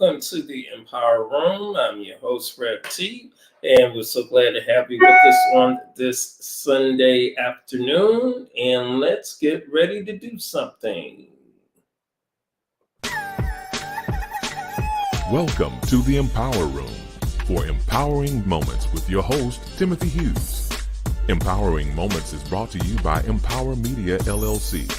welcome to the Empower Room. I'm your host, Fred T, and we're so glad to have you with us on this Sunday afternoon. And let's get ready to do something. Welcome to the Empower Room for empowering moments with your host, Timothy Hughes. Empowering Moments is brought to you by Empower Media, LLC,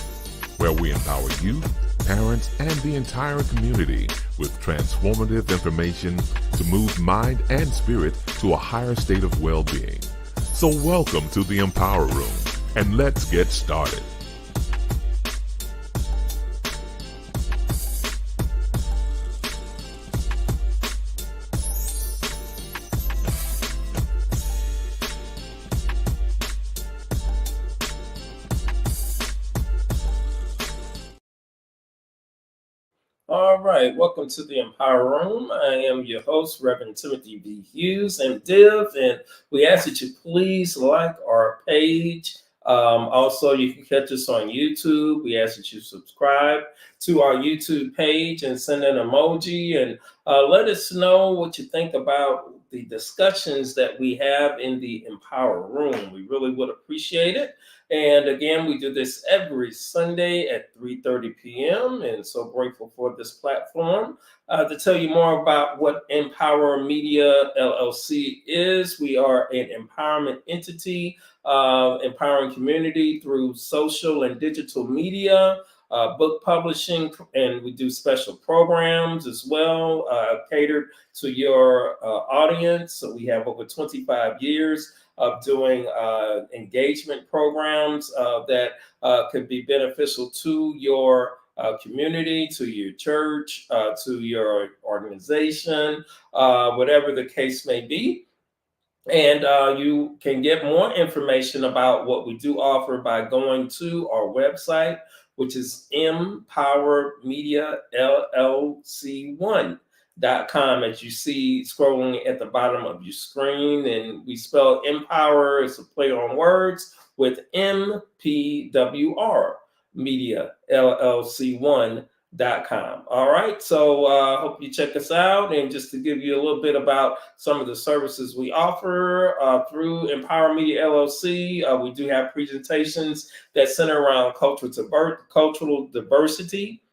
where we empower you, parents, and the entire community with transformative information to move mind and spirit to a higher state of well-being. So welcome to the Empower Room, and let's get started. All right, welcome to the Empower Room. I am your host, Reverend Timothy B. Hughes, MDiv, and we ask that you please like our page. Also, you can catch us on YouTube. We ask that you subscribe to our YouTube page and send an emoji and let us know what you think about the discussions that we have in the Empower Room. We really would appreciate it. And again, we do this every Sunday at 3:30 p.m. And so grateful for this platform. To tell you more about what Empower Media LLC is, we are an empowerment entity, empowering community through social and digital media, book publishing, and we do special programs as well, catered to your audience. So we have over 25 years of doing engagement programs that could be beneficial to your community, to your church, to your organization, whatever the case may be. And you can get more information about what we do offer by going to our website, which is MPWR'ing1.com, as you see scrolling at the bottom of your screen. And we spell empower as a play on words with MPWR Media LLC1.com. All right, so I hope you check us out. And just to give you a little bit about some of the services we offer through Empower Media LLC, we do have presentations that center around cultural diversity.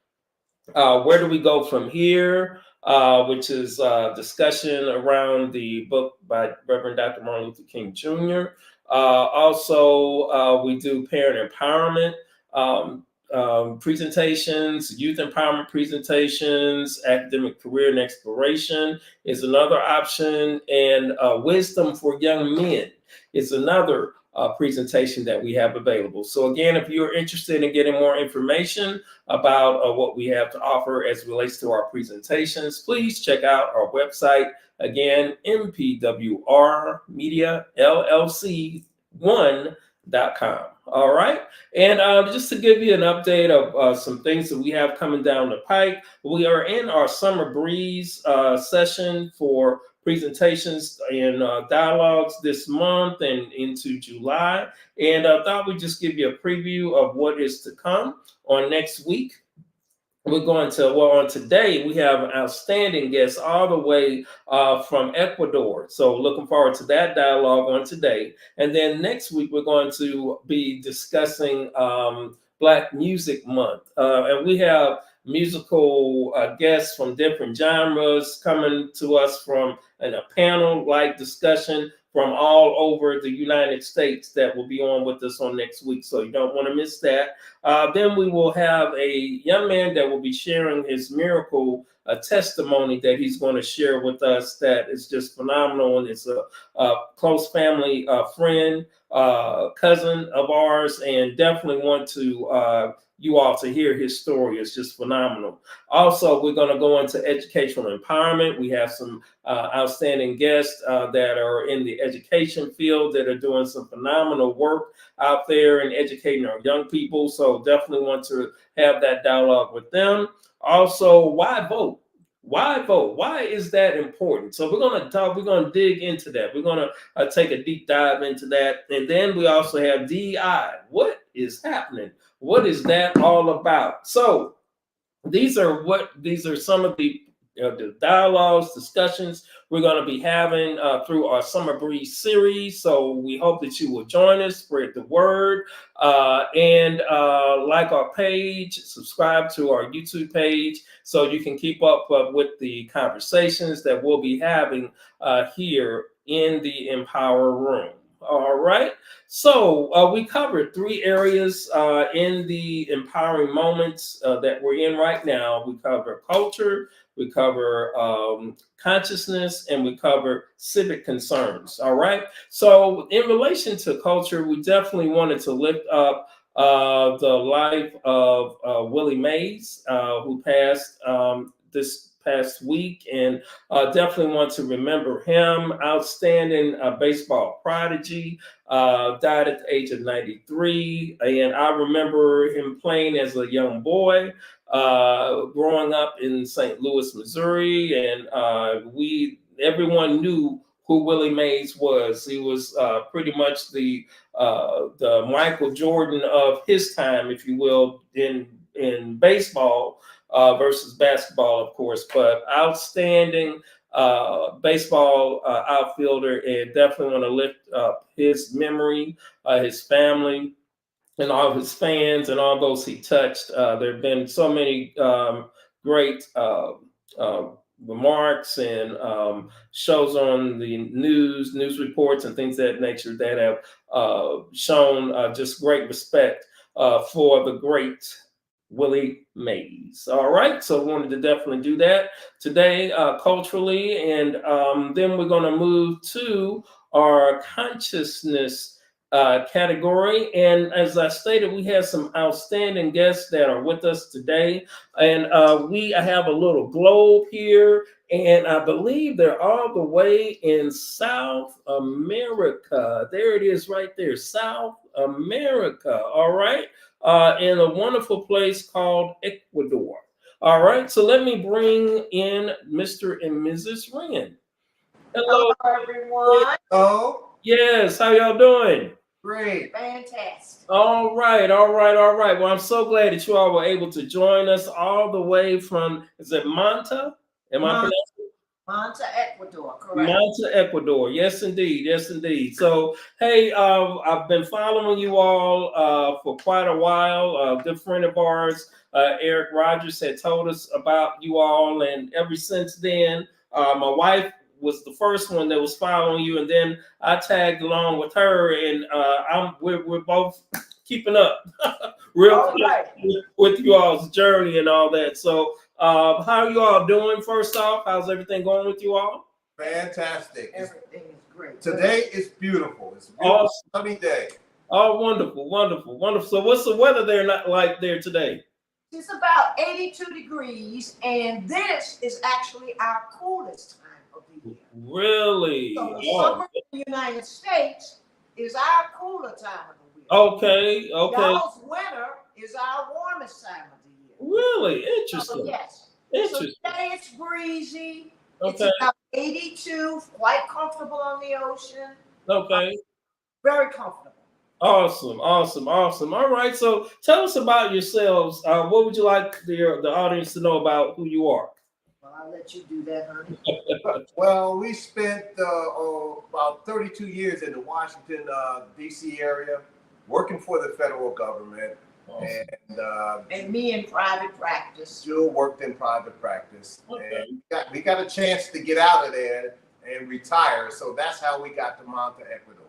Where do we go from here? Which is discussion around the book by Reverend Dr. Martin Luther King Jr. Also, we do parent empowerment presentations, youth empowerment presentations, academic career and exploration is another option, and wisdom for young men is another presentation that we have available. So again, if you're interested in getting more information about what we have to offer as it relates to our presentations, please check out our website. Again, MPWRMediaLLC1.com. All right. And just to give you an update of some things that we have coming down the pike, we are in our Summer Breeze session for presentations and dialogues this month and into July. And I thought we'd just give you a preview of what is to come on next week. We're going to, on today, we have an outstanding guest all the way from Ecuador. So looking forward to that dialogue on today. And then next week, we're going to be discussing Black Music Month. And we have musical guests from different genres coming to us from a panel-like discussion from all over the United States that will be on with us on next week. So you don't want to miss that. Then we will have a young man that will be sharing his miracle testimony that he's going to share with us that is just phenomenal. And it's a close family friend, cousin of ours, and definitely want to you all to hear his story. It's just phenomenal. Also, we're going to go into educational empowerment. We have some outstanding guests that are in the education field that are doing some phenomenal work out there and educating our young people. So definitely want to have that dialogue with them. Also, why vote? Why vote? Why is that important? So we're going to dig into that. We're going to take a deep dive into that. And then we also have DEI. What is happening? What is that all about? So these are some of the the dialogues, discussions we're going to be having through our Summer Breeze series. So we hope that you will join us, spread the word, and like our page, subscribe to our YouTube page so you can keep up with the conversations that we'll be having here in the Empower Room. All right. So we covered 3 areas in the empowering moments that we're in right now. We cover culture, we cover consciousness, and we cover civic concerns. All right. So in relation to culture, we definitely wanted to lift up the life of Willie Mays, who passed this past week, and definitely want to remember him. Outstanding baseball prodigy, died at the age of 93, and I remember him playing as a young boy, growing up in St. Louis, Missouri, and everyone knew who Willie Mays was. He was pretty much the Michael Jordan of his time, if you will, in baseball versus basketball, of course. But outstanding baseball outfielder, and definitely want to lift up his memory, his family, and all of his fans and all those he touched. There have been so many great remarks and shows on the news reports, and things of that nature that have shown just great respect for the great Willie Mays. All right, so we wanted to definitely do that today culturally, and then we're going to move to our consciousness category. And as I stated, we have some outstanding guests that are with us today, and I have a little globe here, and I believe they're all the way in South America. There it is right there, South America. All right. In a wonderful place called Ecuador. All right, so let me bring in Mr. and Mrs. Wrenn. Hello, everyone. Oh, yes, how y'all doing? Great. Fantastic. All right, all right, all right. Well, I'm so glad that you all were able to join us all the way from, is it Manta? Am I pronouncing? Manta, Ecuador, correct. Manta, Ecuador. Yes, indeed. Yes, indeed. So, hey, I've been following you all for quite a while. A good friend of ours, Eric Rogers, had told us about you all, and ever since then, my wife was the first one that was following you, and then I tagged along with her, and we're both keeping up real close with you all's journey and all that. So, how are you all doing? First off, how's everything going with you all? Fantastic. Everything is great. Today is beautiful. It's a beautiful awesome. Sunny day. Oh, wonderful, wonderful, wonderful. So, what's the weather there like there today? It's about 82 degrees, and this is actually our coolest time of the year. Really? So the summer in the United States is our cooler time of the year. Okay, okay. Y'all's winter is our warmest time of the year. Really? Interesting. So, yes. Interesting. So today it's breezy. Okay. It's about 82, quite comfortable on the ocean. Okay. Very comfortable. Awesome, awesome, awesome. All right, so tell us about yourselves. What would you like the audience to know about who you are? Well, I'll let you do that, honey. Well, we spent about 32 years in the Washington, D.C. area, working for the federal government. Awesome. And me in private practice. Jewel worked in private practice. Okay. And we got a chance to get out of there and retire. So that's how we got to Manta, Ecuador.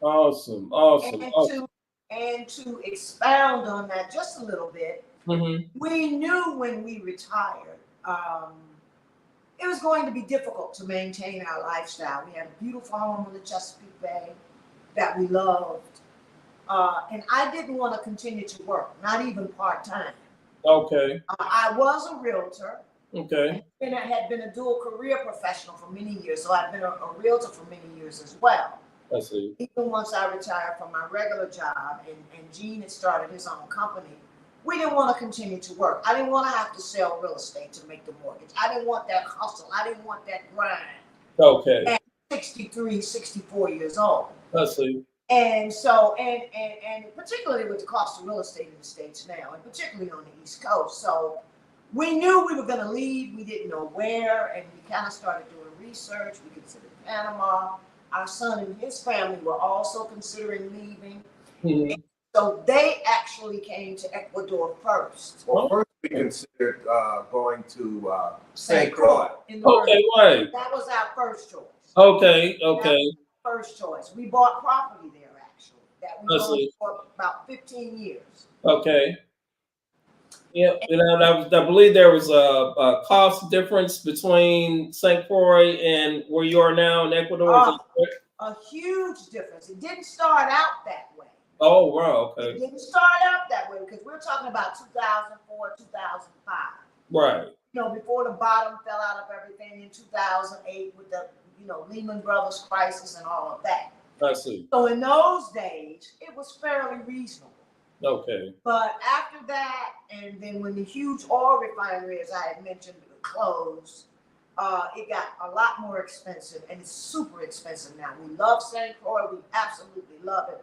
Awesome, awesome. And to expound on that just a little bit, we knew when we retired, it was going to be difficult to maintain our lifestyle. We had a beautiful home on the Chesapeake Bay that we loved. And I didn't want to continue to work, not even part-time. Okay. I was a realtor. Okay. And I had been a dual career professional for many years, so I've been a realtor for many years as well. I see. Even once I retired from my regular job and Gene had started his own company, we didn't want to continue to work. I didn't want to have to sell real estate to make the mortgage. I didn't want that hustle. I didn't want that grind. Okay. At 63, 64 years old. I see. And so, and particularly with the cost of real estate in the States now, and particularly on the East Coast. So we knew we were going to leave. We didn't know where, and we kind of started doing research. We considered Panama. Our son and his family were also considering leaving. Mhm. So they actually came to Ecuador first. Well, first we considered going to St. St. Croix. In the Okay, right. That was our first choice. Okay, okay. First choice. We bought property there actually. That we I owned see. for about 15 years. Okay. Yeah, I believe there was a cost difference between St. Croix and where you are now in Ecuador. Is that correct? A huge difference. It didn't start out that way. Oh, wow. Okay. It didn't start out that way because we're talking about 2004, 2005. Right. You know, before the bottom fell out of everything in 2008 with the, Lehman Brothers crisis and all of that. I see. So in those days, it was fairly reasonable. Okay. But after that, and then when the huge oil refinery, as I had mentioned, closed, it got a lot more expensive, and it's super expensive now. We love St. Croix. We absolutely love it.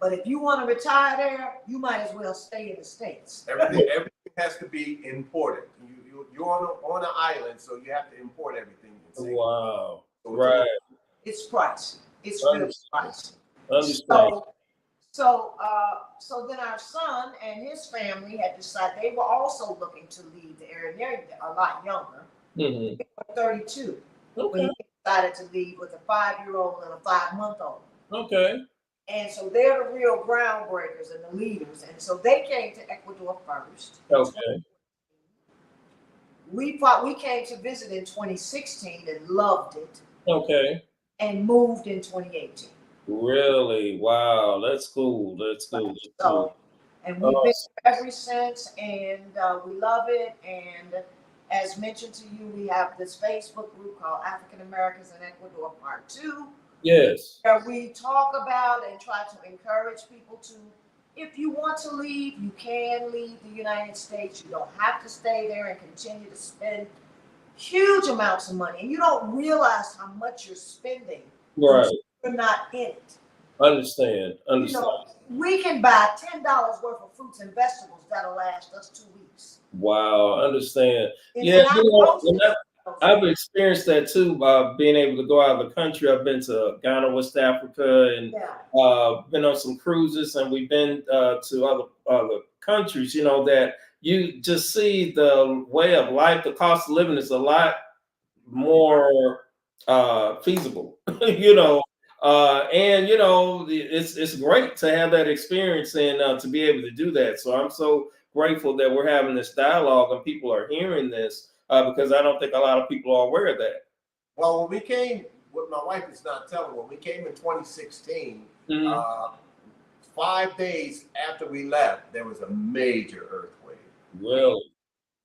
But if you want to retire there, you might as well stay in the States. Everything has to be imported. You're on an island, so you have to import everything. Wow. So Right. It's pricey. It's really pricey. Understand. So then our son and his family had decided they were also looking to leave the area. They're a lot younger. Mm-hmm. They were 32 when Okay. they decided to leave with a 5-year-old and a 5-month-old. Okay. And so they're the real groundbreakers and the leaders. And so they came to Ecuador first. Okay. We came to visit in 2016 and loved it Okay. and moved in 2018. Really? Wow. That's cool. That's cool. That's cool. And we've been ever since, and we love it. And as mentioned to you, we have this Facebook group called African Americans in Ecuador Part 2. Yes. Where we talk about and try to encourage people to, if you want to leave, you can leave the United States. You don't have to stay there and continue to spend huge amounts of money. And you don't realize how much you're spending. Right. You're not in it. Understand. We can buy $10 worth of fruits and vegetables that'll last us 2 weeks. Wow. Understand. It's Yeah. not I've experienced that too by being able to go out of the country. I've been to Ghana, West Africa, and been on some cruises, and we've been to other countries. That you just see the way of life. The cost of living is a lot more feasible. It's great to have that experience and to be able to do that. So I'm so grateful that we're having this dialogue and people are hearing this. Because I don't think a lot of people are aware of that. Well, when we came, what my wife is not telling, when we came in 2016, 5 days after we left, there was a major earthquake. Really?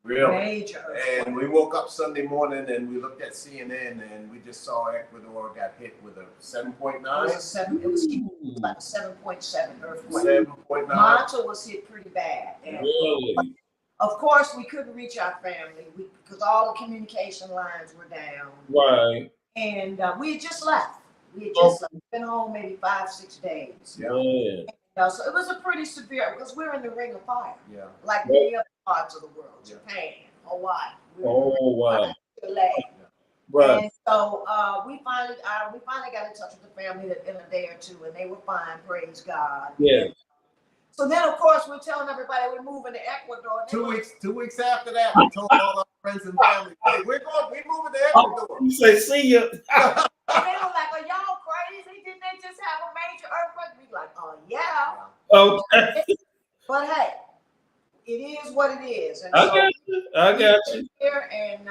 Major earthquake. And we woke up Sunday morning and we looked at CNN and we just saw Ecuador got hit with a 7.9. It was like a 7.7 earthquake. 7.9. Manta was hit pretty bad. Really? Of course, we couldn't reach our family because all the communication lines were down. Right. And we had just left. Been home maybe 5-6 days. Yeah. So it was a pretty severe, because we're in the ring of fire. Yeah. Like many other parts of the world, Japan, Hawaii. Oh, wow. Chile. Right. And so we finally got in touch with the family in a day or two, and they were fine, praise God. Yeah. So then, of course, we're telling everybody we're moving to Ecuador. 2 weeks after that, we told all our friends and family, hey, we're moving to Ecuador. You say, see ya. And they were like, are y'all crazy? Didn't they just have a major earthquake? We like, oh, yeah. Okay. But hey, it is what it is. And I got you. Here, and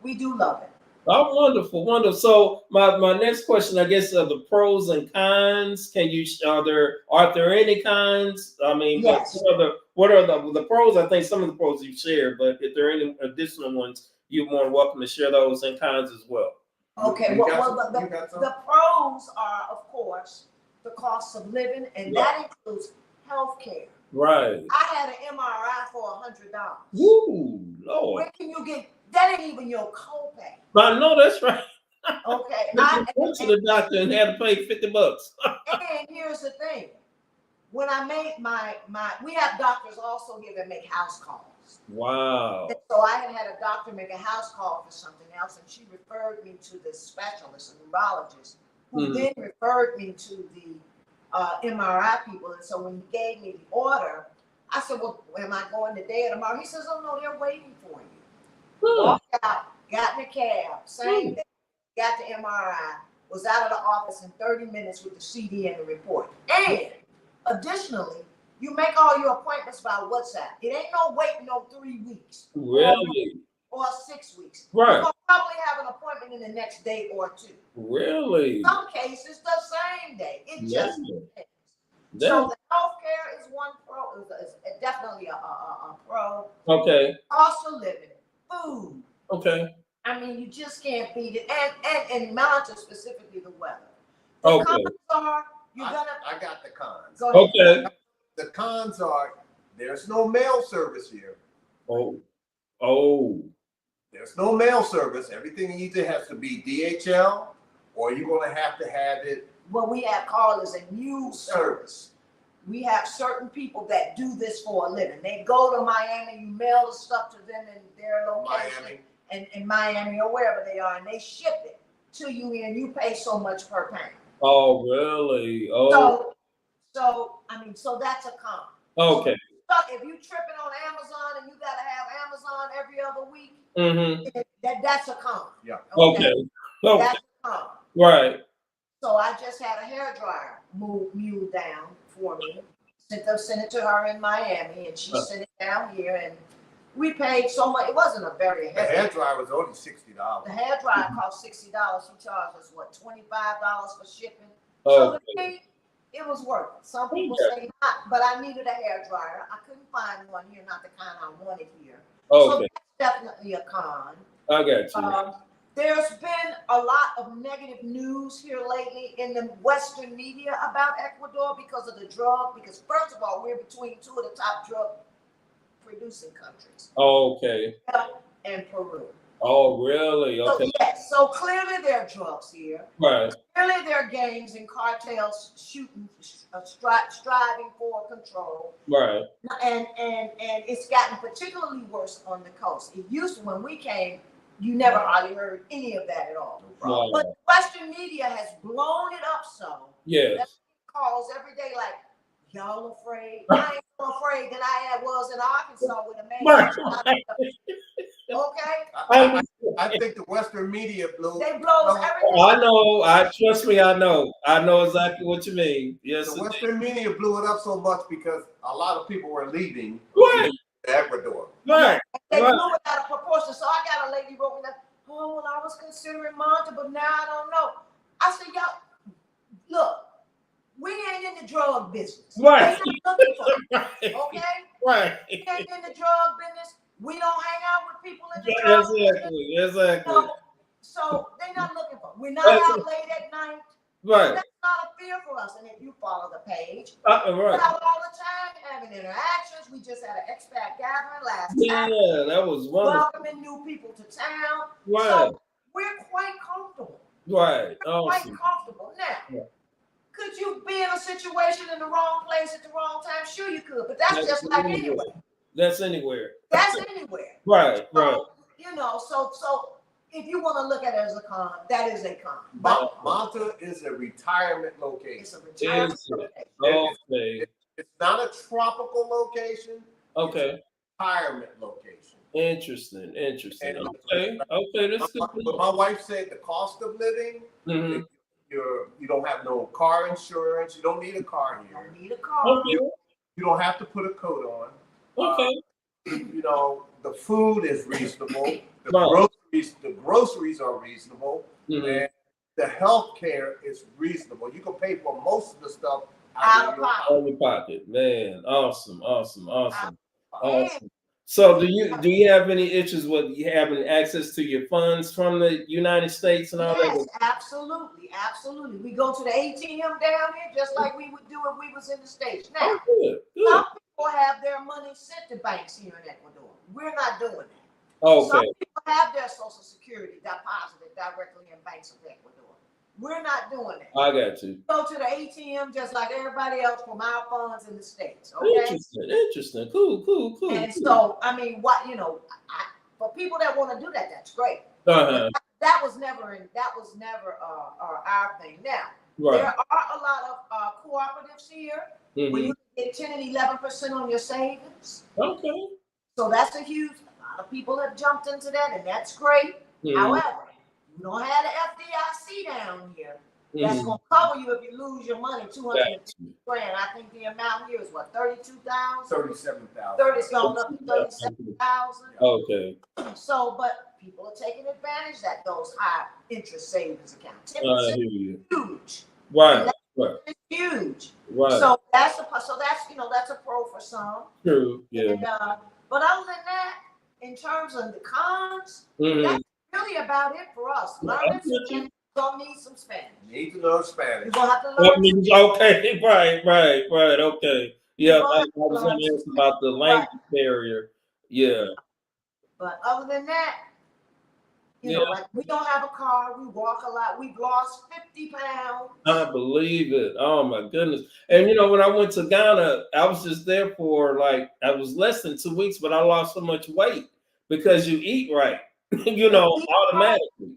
we do love it. Oh, wonderful. So my next question, I guess, are the pros and cons. Are there any cons? I mean, yes. What are the pros? I think some of the pros you've shared, but if there are any additional ones, you're more than welcome to share those, and cons as well. Okay, the pros are, of course, the cost of living, and that includes health care. Right. I had an MRI for $100. Woo, Lord. Where can you get? That ain't even your copay. I know that's right. Okay. I went to the doctor and had to pay $50. And here's the thing. When I made we have doctors also here that make house calls. Wow. And so I had a doctor make a house call for something else, and she referred me to this specialist, a neurologist, who then referred me to the MRI people. And so when he gave me the order, I said, well, am I going today or tomorrow? He says, oh, no, they're waiting for you. Walked out, got in a cab, same day, got the MRI, was out of the office in 30 minutes with the CD and the report. And additionally, you make all your appointments by WhatsApp. It ain't no waiting no 3 weeks. Really? Or 6 weeks. Right. You're going to probably have an appointment in the next day or two. Really? Some cases, the same day. It just depends. Yeah. So the healthcare is one pro, is definitely a pro. Okay. Cost of living, food. Okay. I mean, you just can't beat it. And monitor specifically the weather. The Okay. cons are, I got the cons. Go ahead. Okay. The cons are there's no mail service here. Oh. There's no mail service. Everything either has to be DHL or you're going to have it. What we have called is a news service. We have certain people that do this for a living. They go to Miami, you mail the stuff to them in their location, and in Miami or wherever they are, and they ship it to you, and you pay so much per pound. Oh, really? Oh. So that's a con. Okay. So if you tripping on Amazon and you gotta have Amazon every other week, that's a con. Yeah. Okay. That's a con. Right. So I just had a hairdryer mule down for me. Sent it to her in Miami, and she sent it down here, and we paid so much. It wasn't a very heavy. The hairdryer was only $60. The hairdryer cost $60. She charged us what, $25 for shipping. So to me, it was worth it. Some people say not, but I needed a hairdryer. I couldn't find one here, not the kind I wanted here. So that's definitely a con. I got you. There's been a lot of negative news here lately in the Western media about Ecuador because of the drug. Because first of all, we're between two of the top drug producing countries. Okay. And Peru. Oh, really? Okay. So, yes. So clearly there are drugs here. Right. Clearly there are gangs and cartels shooting, striving for control. Right. And it's gotten particularly worse on the coast. It used to, when we came, you never hardly heard any of that at all. Wow. But Western media has blown it up so. Yes. Calls every day like, y'all afraid? I ain't more afraid than I was in Arkansas with a man. Okay? I think the Western media blew. They blow everything. I know. Trust me, I know. I know exactly what you mean. Yes. The Western media blew it up so much because a lot of people were leaving Ecuador. Right. They blew it out of proportion. So I got a lady wrote me like, oh, well, I was considering Monta, but now I don't know. I said, y'all, look, we ain't in the drug business. Right. They not looking for it, okay? Right. We ain't in the drug business. We don't hang out with people in the drug business. Exactly. So they're not looking for it. We're not out late at night. Right. That's not a fear for us. And if you follow the page, right. we're out all the time having interactions. We just had an expat gathering last time. Yeah, that was wonderful. Welcoming new people to town. Right. So we're quite comfortable. Right. We're quite comfortable. Now, could you be in a situation in the wrong place at the wrong time? Sure you could, but that's just like anywhere. That's anywhere. That's anywhere. Right, so, right. You know, so if you want to look at it as a con, that is a con. Monta is a retirement location. It's a retirement location. It's not a tropical location. Okay. It's a retirement location. Interesting. And Okay, that's good. But my wife said the cost of living, you don't have no car insurance. You don't need a car here. You don't need a car. You don't have to put a coat on. Okay. You know, the food is reasonable. The groceries are reasonable. And the health care is reasonable. You can pay for most of the stuff out of your pocket. Man, awesome. So do you have any issues with you having access to your funds from the United States and all that? Yes, absolutely. We go to the ATM down here just like we would do if we was in the States. Now, some people have their money sent to banks here in Ecuador. We're not doing that. Okay. Some people have their Social Security deposited directly in banks of Ecuador. We're not doing that. I got you. Go to the ATM just like everybody else from our funds in the States. Okay. Interesting. Cool. And so, I mean, for people that want to do that, that's great. Uh-huh. That was never our thing. Now, Right. there are a lot of cooperatives here where you get 10 and 11% on your savings. Okay. So that's a lot of people have jumped into that, and that's great. However, you don't have the FDIC down here. That's going to cover you if you lose your money, $250,000. I think the amount here is what, 32,000? 37,000. 30's going up to 37,000. Okay. So, but people are taking advantage of those high interest savings accounts. 10% I hear you. huge. Right. It's huge. Right. So that's a pro for some. True. Yeah. And, but other than that, in terms of the cons, that's really about it for us. Learning Spanish, gonna need some Spanish. Need to learn Spanish. You're gonna have to learn. Okay. Right. Okay. Yeah. I was going to ask about the language barrier. Yeah. But other than that, you know, like we don't have a car, we walk a lot, we've lost 50 pounds. I believe it. Oh my goodness. And you know, when I went to Ghana, I was just there for I was less than 2 weeks, but I lost so much weight because you eat right, automatically.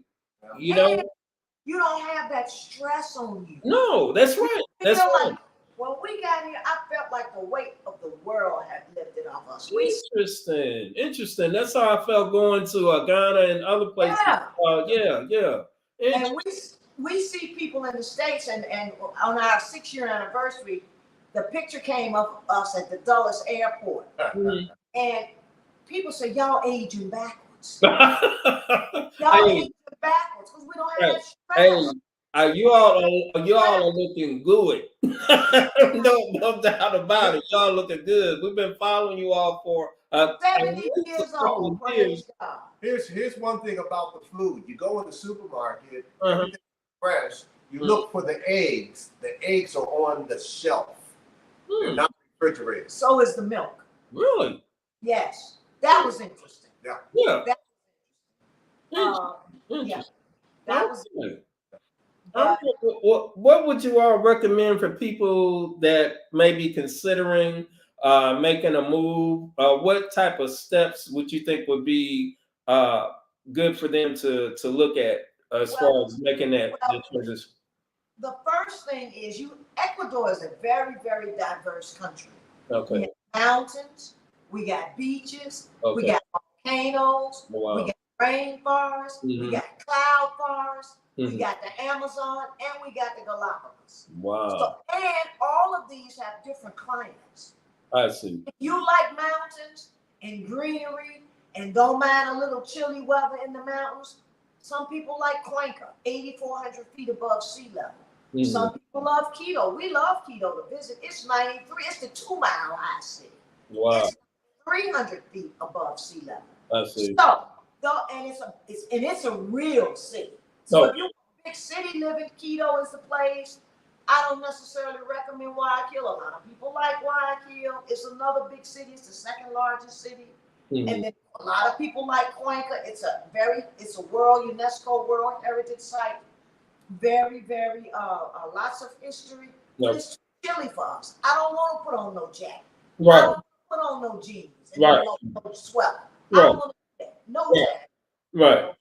You know? You don't have that stress on you. No, that's right. That's right. Like, when we got here, I felt like the weight of the world had lifted off us. Interesting. That's how I felt going to Ghana and other places. Yeah. And we see people in the States, and on our 6-year anniversary, the picture came of us at the Dulles Airport. And people say, y'all aging backwards. Y'all aging backwards because we don't have that stress. You all are looking good. no doubt about it. Y'all looking good. We've been following you all for 70 years old. Praise God. Here's one thing about the food. You go in the supermarket, everything's fresh. You look for the eggs. The eggs are on the shelf. They're not refrigerated. So is the milk. Really? Yes. That was interesting. Yeah. That was what would you all recommend for people that may be considering making a move? What type of steps would you think would be good for them to look at as far as making that transition? The first thing is Ecuador is a very, very diverse country. Okay. We have mountains, we got beaches, we got volcanoes, we got rainforests, we got cloud forests. We got the Amazon and we got the Galapagos. Wow. So, and all of these have different climates. I see. If you like mountains and greenery and don't mind a little chilly weather in the mountains, some people like Cuenca, 8,400 feet above sea level. Some people love Quito. We love Quito to visit. It's 93. It's the 2-mile high city. Wow. It's 300 feet above sea level. I see. So, it's a real city. So if you're a big city living, Quito is the place. I don't necessarily recommend Guayaquil. A lot of people like Guayaquil. It's another big city. It's the second largest city. And then a lot of people like Cuenca. It's a UNESCO World Heritage Site. Very, very, lots of history. But it's too chilly for us. I don't want to put on no jacket. Right. I don't want to put on no jeans and no sweater. I don't want to do that. No jacket. Right.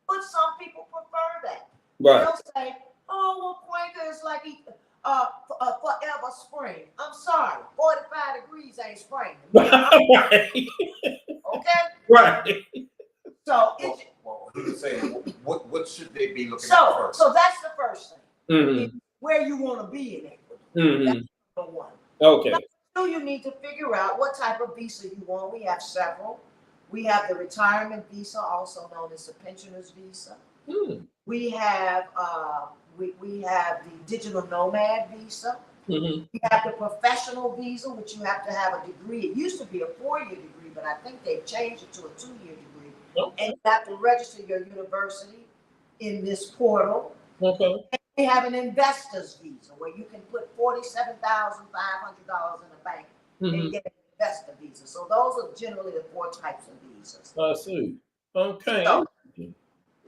But some people prefer that. Right. They'll say, "Oh, well, Cuenca is like forever spring." I'm sorry, 45 degrees ain't spring. Right. Okay. Right. So he was saying, what should they be looking at first? So that's the first thing. Where you want to be in Ecuador. That's number one. Okay. Number two, you need to figure out what type of visa you want. We have several. We have the retirement visa, also known as the pensioner's visa. We have the digital nomad visa. We have the professional visa, which you have to have a degree. It used to be a 4-year degree, but I think they've changed it to a 2-year degree. And you have to register your university in this portal. And we have an investor's visa where you can put $47,500 in the bank and get an investor visa. So those are generally the 4 types of visas. I see. Okay. So,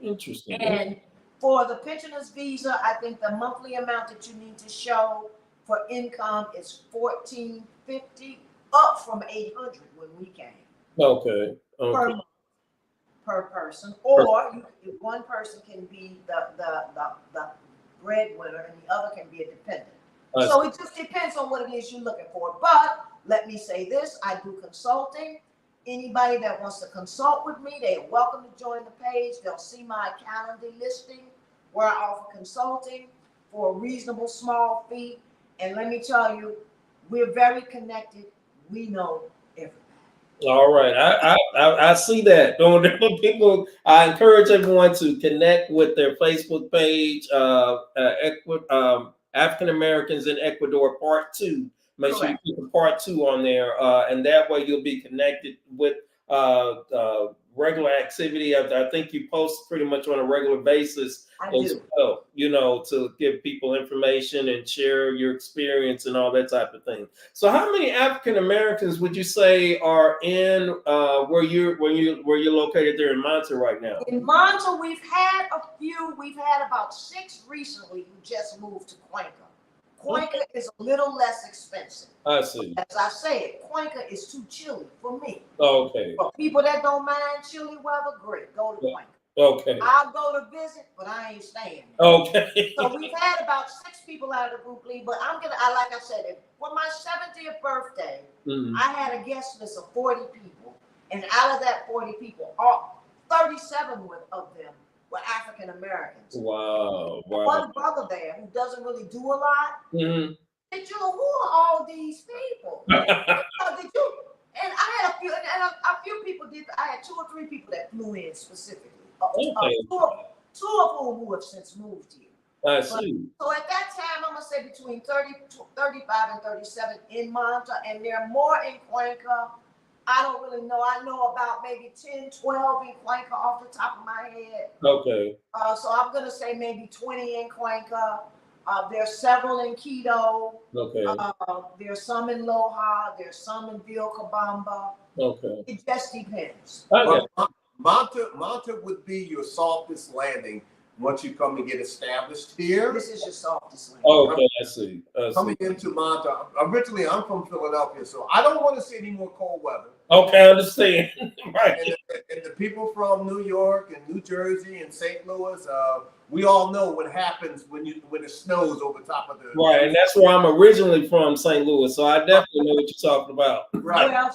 Interesting. And For the pensioner's visa, I think the monthly amount that you need to show for income is $1,450, up from $800 when we came. Okay. Per Okay. month, per person, or one person can be the breadwinner and the other can be a dependent. So it just depends on what it is you're looking for. But let me say this, I do consulting. Anybody that wants to consult with me, they are welcome to join the page. They'll see my calendar listing where I offer consulting for a reasonable small fee. And let me tell you, we're very connected. We know everything. All right, I see that. People, I encourage everyone to connect with their Facebook page, African Americans in Ecuador Part 2. Make sure you put the Part 2 on there, and that way you'll be connected with regular activity. I think you post pretty much on a regular basis as well, you know, to give people information and share your experience and all that type of thing. So how many African Americans would you say are in where you're located there in Manta right now? In Manta, we've had a few. We've had about 6 recently who just moved to Cuenca. Cuenca is a little less expensive. I see. As I said, Cuenca is too chilly for me. Okay. For people that don't mind chilly weather, great, go to Cuenca. Okay. I'll go to visit, but I ain't staying there. Okay. So we've had about 6 people out of the group leave, but like I said, for my 70th birthday, I had a guest list of 40 people, and out of that 40 people, 37 of them were African Americans. Wow. One brother there who doesn't really do a lot. Said, Jewel, who are all these people? Did you? And I had a few people did. I had 2 or 3 people that flew in specifically. Two of whom who have since moved here. I see. So at that time, I'm gonna say between 35 and 37 in Manta, and there are more in Cuenca. I don't really know. I know about maybe 10, 12 in Cuenca off the top of my head. Okay. So I'm gonna say maybe 20 in Cuenca. There's several in Quito. Okay. There's some in Loja. There's some in Vilcabamba. Okay. It just depends. Okay. Manta would be your softest landing once you come to get established here. This is your softest landing. Okay, I see. Coming into Manta, originally I'm from Philadelphia, so I don't want to see any more cold weather. Okay, I understand. Right. And the people from New York and New Jersey and St. Louis, we all know what happens when it snows over top of the. Right, and that's where I'm originally from, St. Louis, so I definitely know what you're talking about. Right. Well,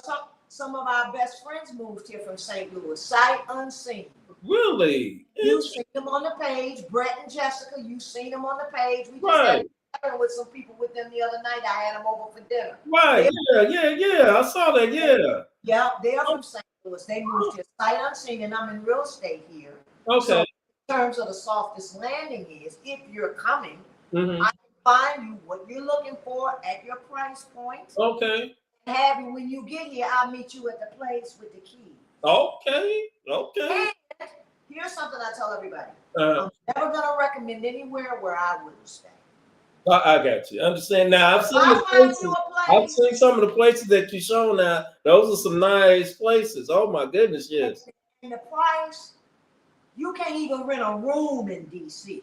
some of our best friends moved here from St. Louis, sight unseen. Really? You've seen them on the page. Brett and Jessica, you've seen them on the page. We just Right. had with some people with them the other night. I had them over for dinner. Right. Yeah. I saw that. Yeah. Yeah, they're from St. Louis. They moved here sight unseen, and I'm in real estate here. Okay. So in terms of the softest landing is, if you're coming, I can find you what you're looking for at your price point. Okay. Have you when you get here, I'll meet you at the place with the keys. Okay. And here's something I tell everybody. I'm never gonna recommend anywhere where I wouldn't stay. I got you. Understand now. I've seen some of the places that you show now. Those are some nice places. Oh my goodness, yes. And the price, you can't even rent a room in DC.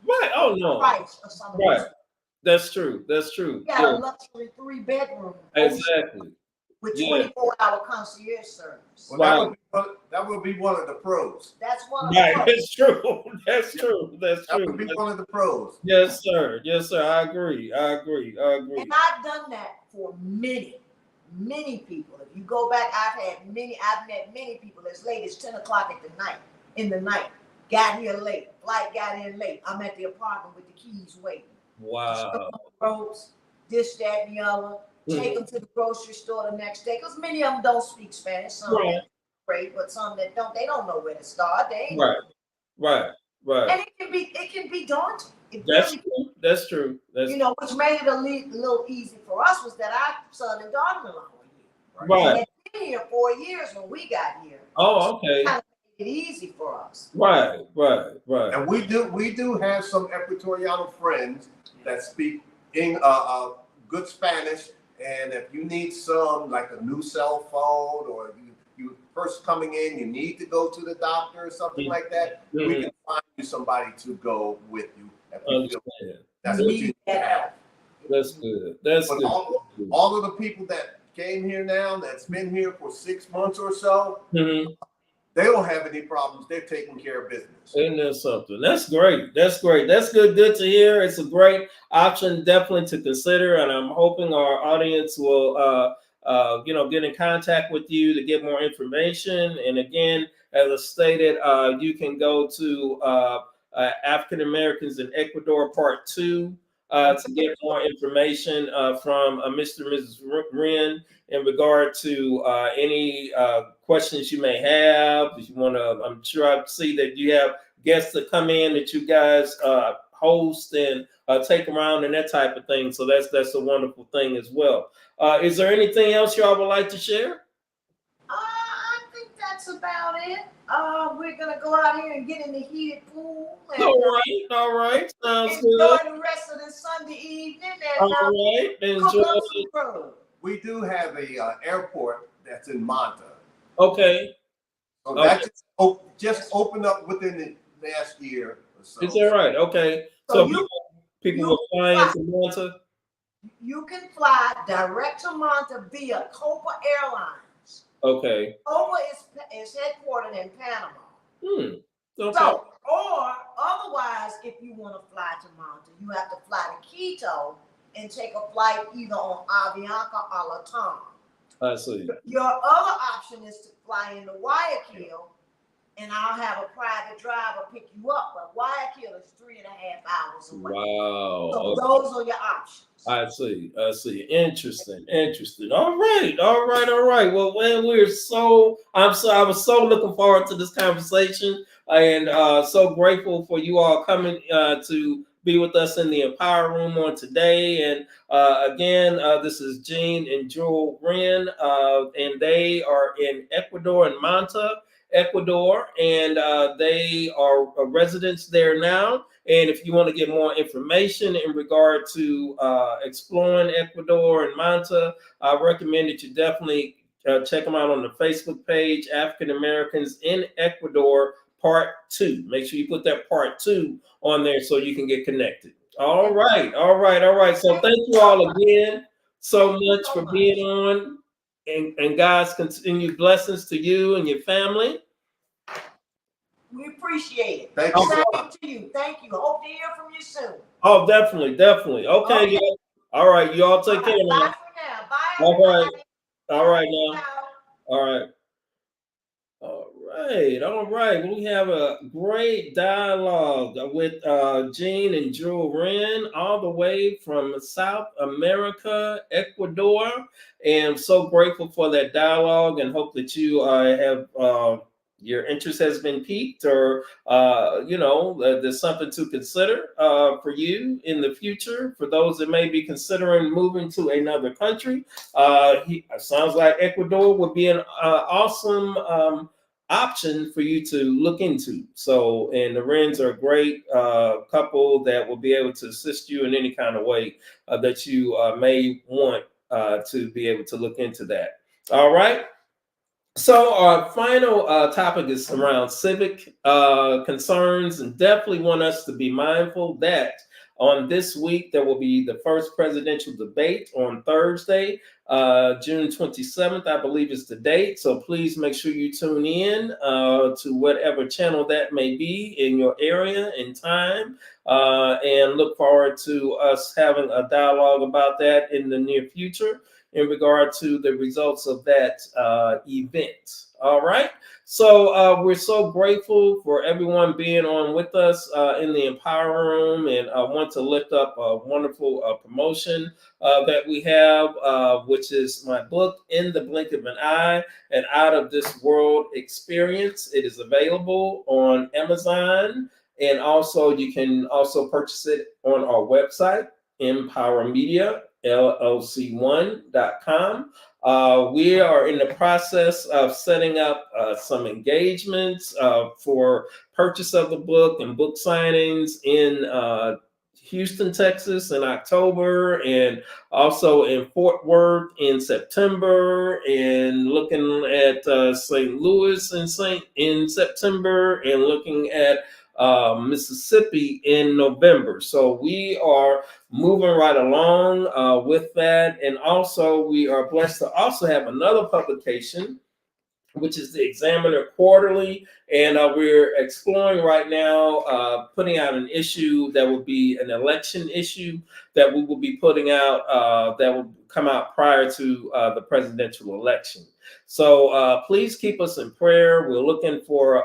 Right. Oh no. The price of some of Right. these. That's true. You got a luxury 3-bedroom. Exactly. With 24-hour concierge service. Well, that would be one of the pros. That's one of the pros. That's true. That's true. That would be one of the pros. Yes, sir. I agree. And I've done that for many people. If you go back, I've met many people as late as 10 o'clock in the night. Got here late. Flight got in late. I'm at the apartment with the keys waiting. Wow. Ropes, this, that, and the other. Take them to the grocery store the next day, because many of them don't speak Spanish. Some great, but some that don't. They don't know where to start. They ain't Right. And it can be daunting. That's true. You know, which made it a little easy for us was that our son and daughter-in-law were here. Right. And they'd been here 4 years when we got here. Oh, okay. It kind of made it easy for us. Right. And we do have some Ecuadorian friends that speak good Spanish. And if you need some, like a new cell phone, or you first coming in, you need to go to the doctor or something like that, we can find you somebody to go with you. If you feel that's what you have. That's good. That's but good. All of the people that came here now, that's been here for 6 months or so, they don't have any problems. They're taking care of business. Isn't there something? That's great. That's great. That's good. Good to hear. It's a great option, definitely to consider. And I'm hoping our audience will, get in contact with you to get more information. And again, as I stated, you can go to African Americans in Ecuador Part 2 to get more information from Mr. and Mrs. Wrenn in regard to any questions you may have. If you want to, I'm sure I see that you have guests that come in that you guys host and take around and that type of thing. So that's a wonderful thing as well. Is there anything else y'all would like to share? I think that's about it. We're gonna go out here and get in the heated pool. And, all right. Sounds enjoy good. the rest of the Sunday evening. And, All right. Enjoy. We do have a airport that's in Manta. Okay. So that just opened up within the last year or so. Is that right? Okay. So people will fly into Manta? You can fly direct to Manta via Copa Airlines. Okay. Copa is headquartered in Panama. Okay. So, or otherwise, if you want to fly to Manta, you have to fly to Quito and take a flight either on Avianca or Latam. I see. Your other option is to fly into Guayaquil, and I'll have a private driver pick you up. But Guayaquil is 3.5 hours away. Wow. So those are your options. I see. Interesting. All right. Well, I was so looking forward to this conversation, and so grateful for you all coming to be with us in the Empower Room on today. And again, this is Gene and Jewel Wrenn, and they are in Ecuador, in Manta, Ecuador, and they are residents there now. And if you want to get more information in regard to exploring Ecuador and Manta, I recommend that you definitely check them out on the Facebook page, African Americans in Ecuador Part 2. Make sure you put that Part 2 on there so you can get connected. All right. So thank you all again so much for being on, and God's continued blessings to you and your family. We appreciate it. Thank you. Thank you. Hope to hear from you soon. Oh, definitely. Okay. Y'all. All right. You all take care now. Bye for now. Bye. Everybody. All right now. All right. We have a great dialogue with Gene and Jewel Wrenn, all the way from South America, Ecuador. And I'm so grateful for that dialogue, and hope that you have your interest has been piqued, or there's something to consider for you in the future. For those that may be considering moving to another country, sounds like Ecuador would be an awesome option for you to look into. So, and the Wrenns are a great couple that will be able to assist you in any kind of way that you may want to be able to look into that. All right. So our final topic is around civic concerns, and definitely want us to be mindful that on this week there will be the first presidential debate on Thursday, June 27th, I believe is the date. So please make sure you tune in to whatever channel that may be in your area and time, and look forward to us having a dialogue about that in the near future in regard to the results of that event. All right. So we're so grateful for everyone being on with us in the Empower Room, and I want to lift up a wonderful promotion that we have, which is my book, In the Blink of an Eye, an Out of This World Experience. It is available on Amazon, and also you can also purchase it on our website, MPWR'ing.com. We are in the process of setting up some engagements for purchase of the book and book signings in Houston, Texas in October, and also in Fort Worth in September, and looking at St. Louis in September, and looking at Mississippi in November. So we are moving right along with that. And also we are blessed to also have another publication, which is the Examiner Quarterly. And we're exploring right now putting out an issue that will be an election issue that we will be putting out that will come out prior to the presidential election. So please keep us in prayer. We're looking for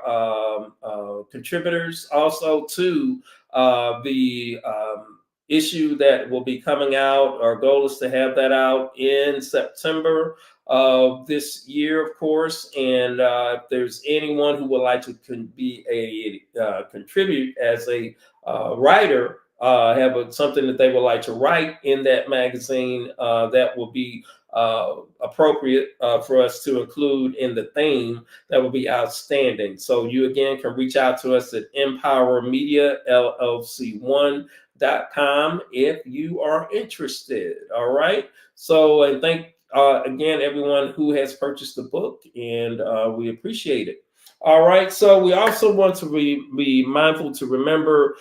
contributors also to the issue that will be coming out. Our goal is to have that out in September of this year, of course. And if there's anyone who would like to contribute as a writer, have something that they would like to write in that magazine, that will be appropriate for us to include in the theme, that will be outstanding. So you again can reach out to us at MPWR'ing if you are interested. All right. So, and thank again everyone who has purchased the book, and we appreciate it. All right. So we also want to be mindful to remember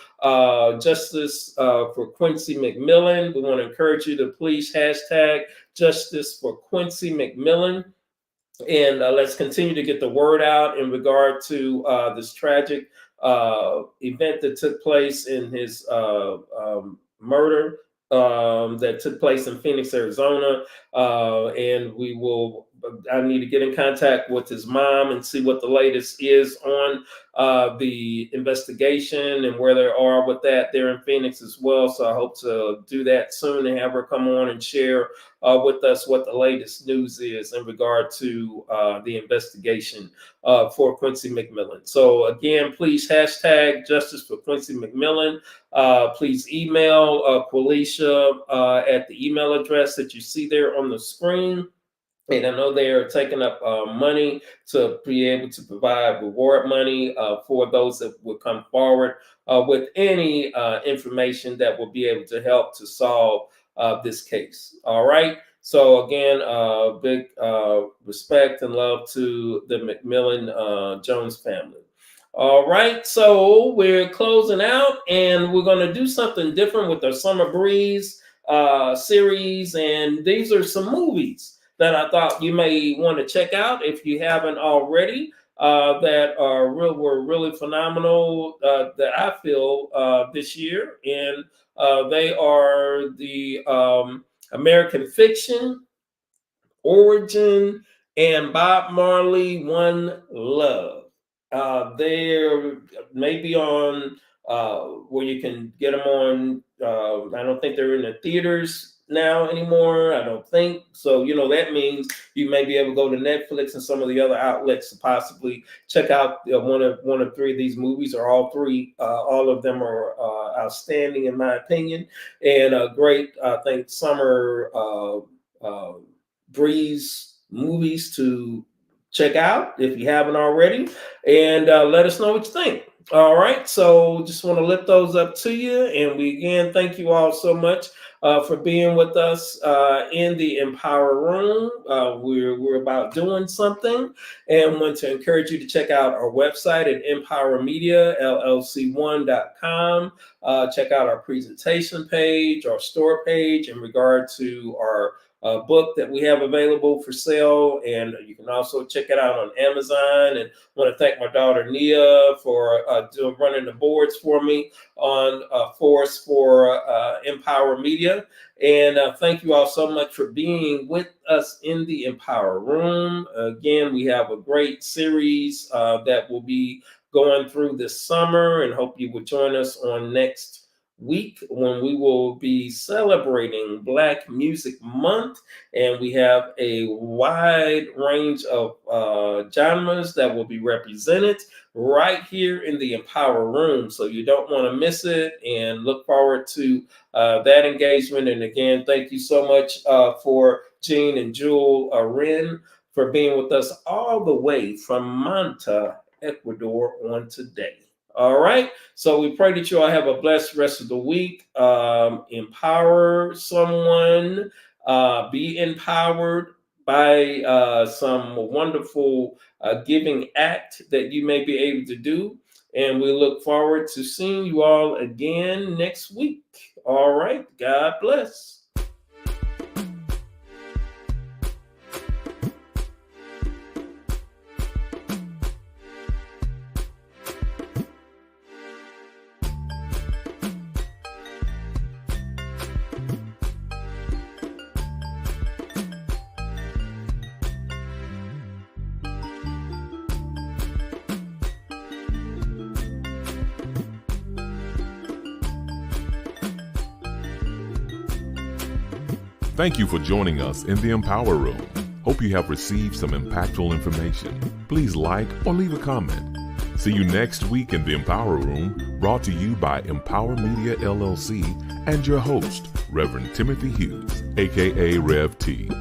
justice for Quincy McMillan. We want to encourage you to please hashtag justice for Quincy McMillan. And let's continue to get the word out in regard to this tragic event that took place in his murder that took place in Phoenix, Arizona. And I need to get in contact with his mom and see what the latest is on the investigation and where they are with that there in Phoenix as well. So I hope to do that soon and have her come on and share with us what the latest news is in regard to the investigation for Quincy McMillan. So again, please hashtag justice for Quincy McMillan. Please email Qualisha at the email address that you see there on the screen. And I know they are taking up money to be able to provide reward money for those that would come forward with any information that will be able to help to solve this case. All right. So again, big respect and love to the McMillan Jones family. All right, so we're closing out, and we're going to do something different with our Summer Breeze series. And these are some movies that I thought you may want to check out if you haven't already, that were really phenomenal that I feel this year. And they are the American Fiction, Origin, and Bob Marley, One Love. They're maybe on where you can get them on. I don't think they're in the theaters now anymore. I don't think so. That means you may be able to go to Netflix and some of the other outlets to possibly check out one of three of these movies, or all three. All of them are outstanding in my opinion, and great. I think summer breeze movies to check out if you haven't already, and let us know what you think. All right, so just want to lift those up to you, and we again thank you all so much for being with us in the Empower Room. We're about doing something, and want to encourage you to check out our website at MPWRMediaLLC1.com. Check out our presentation page, our store page in regard to our book that we have available for sale, and you can also check it out on Amazon. And I want to thank my daughter Nia for running the boards for me on Force for Empower Media. And thank you all so much for being with us in the Empower Room. Again, we have a great series that will be going through this summer, and hope you will join us on next week when we will be celebrating Black Music Month, and we have a wide range of genres that will be represented right here in the Empower Room. So you don't want to miss it, and look forward to that engagement. And again, thank you so much for Gene and Jewel Wrenn for being with us all the way from Manta, Ecuador on today. All right. So we pray that you all have a blessed rest of the week. Empower someone. Be empowered by some wonderful giving act that you may be able to do. And we look forward to seeing you all again next week. All right. God bless. Thank you for joining us in the Empower Room. Hope you have received some impactful information. Please like or leave a comment. See you next week in the Empower Room, brought to you by Empower Media LLC and your host, Reverend Timothy Hughes, aka Rev T.